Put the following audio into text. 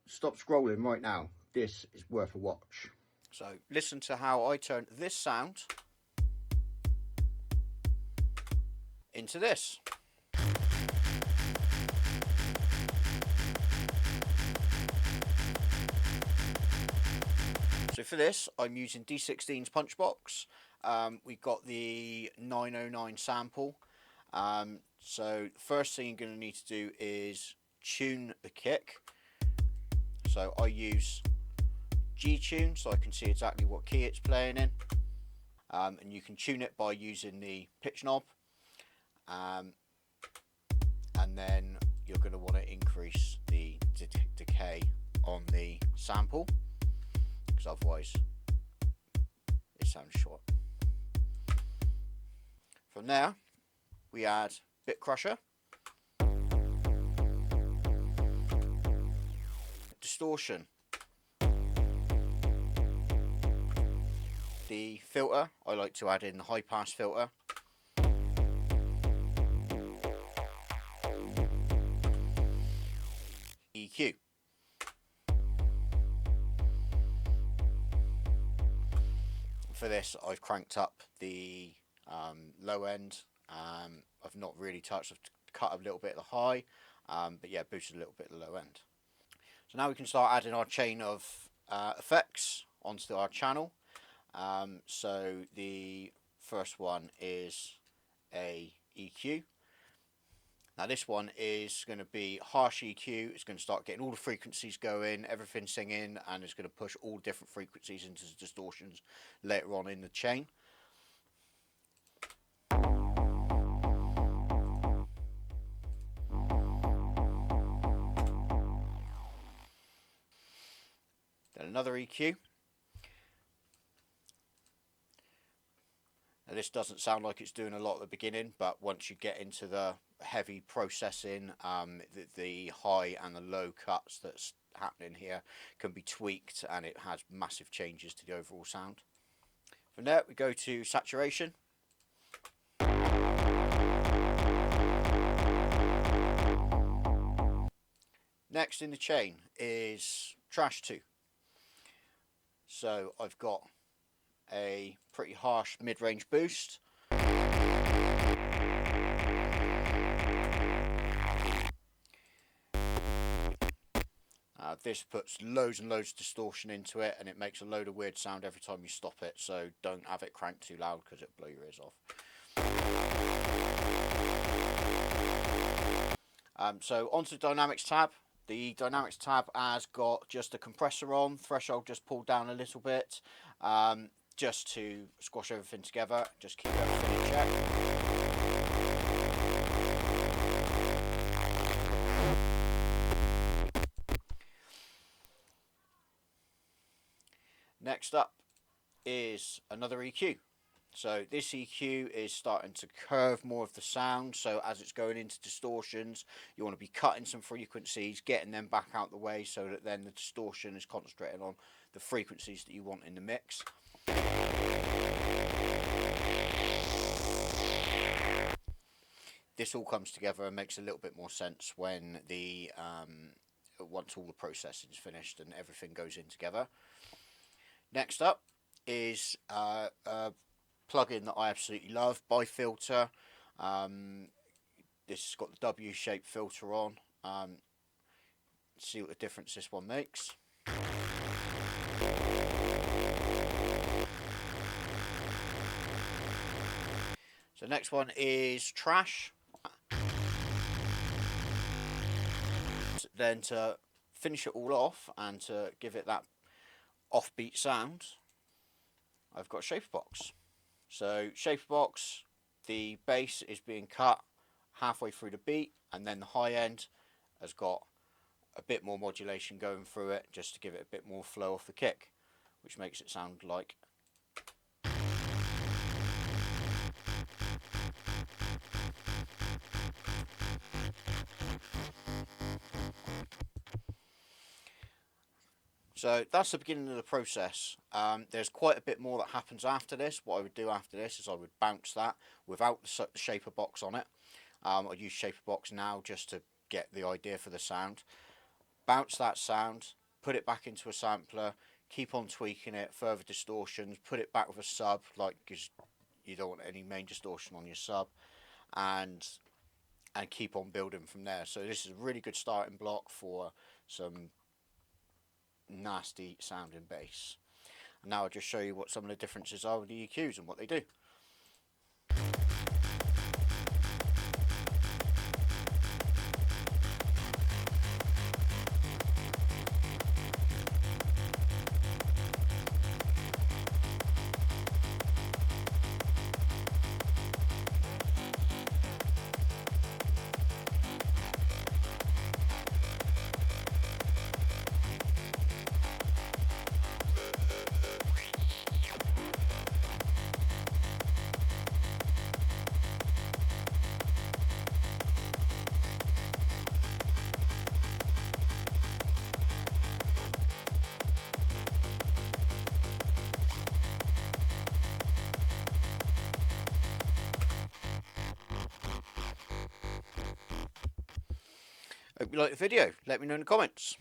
stop scrolling right now. This is worth a watch. So listen to how I turn this sound into this. So for this, I'm using D16's punch box. We've got the 909 sample. So the first thing you're going to need to do is tune the kick. So I use G tune so I can see exactly what key it's playing in. And you can tune it by using the pitch knob. And then you're going to want to increase the decay on the sample, because otherwise it sounds short. From there, we add bit crusher, distortion, the filter. I like to add in the high pass filter, EQ. For this, I've cranked up the low end. I've not really touched. I've cut a little bit of the high, but yeah, boosted a little bit of the low end. So now we can start adding our chain of effects onto our channel. So the first one is a EQ. Now this one is going to be harsh EQ. It's going to start getting all the frequencies going, everything singing, and it's going to push all different frequencies into the distortions later on in the chain. Then another EQ. Now this doesn't sound like it's doing a lot at the beginning, but once you get into the heavy processing, the high and the low cuts that's happening here can be tweaked, and it has massive changes to the overall sound. From there we go to saturation. Next in the chain is trash 2. So I've got a pretty harsh mid-range boost. This puts loads and loads of distortion into it, and it makes a load of weird sound every time you stop it, so don't have it cranked too loud because it'll blow your ears off. So onto the dynamics tab. The dynamics tab has got just a compressor on, threshold just pulled down a little bit, just to squash everything together, just keep everything in check. Next up is another EQ. So this EQ is starting to curve more of the sound, so as it's going into distortions, you want to be cutting some frequencies, getting them back out the way, so that then the distortion is concentrating on the frequencies that you want in the mix. This all comes together and makes a little bit more sense when the once all the processing is finished and everything goes in together. Next up is a plugin that I absolutely love, Bifilter. This has got the W-shaped filter on. See what the difference this one makes. So next one is trash. Then to finish it all off and to give it that offbeat sound, I've got Shaper Box. So Shaper Box, the bass is being cut halfway through the beat, and then the high end has got a bit more modulation going through it, just to give it a bit more flow off the kick, which makes it sound like. So that's the beginning of the process. There's quite a bit more that happens after this. What I would do after this is I would bounce that without the Shaper Box on it. I use Shaper Box now just to get the idea for the sound. bounce that sound, put it back into a sampler, keep on tweaking it, further distortions, put it back with a sub, like, because you don't want any main distortion on your sub, and keep on building from there. So this is a really good starting block for some nasty sounding bass. And now I'll just show you what some of the differences are with the EQs and what they do. Hope you like the video. Let me know in the comments.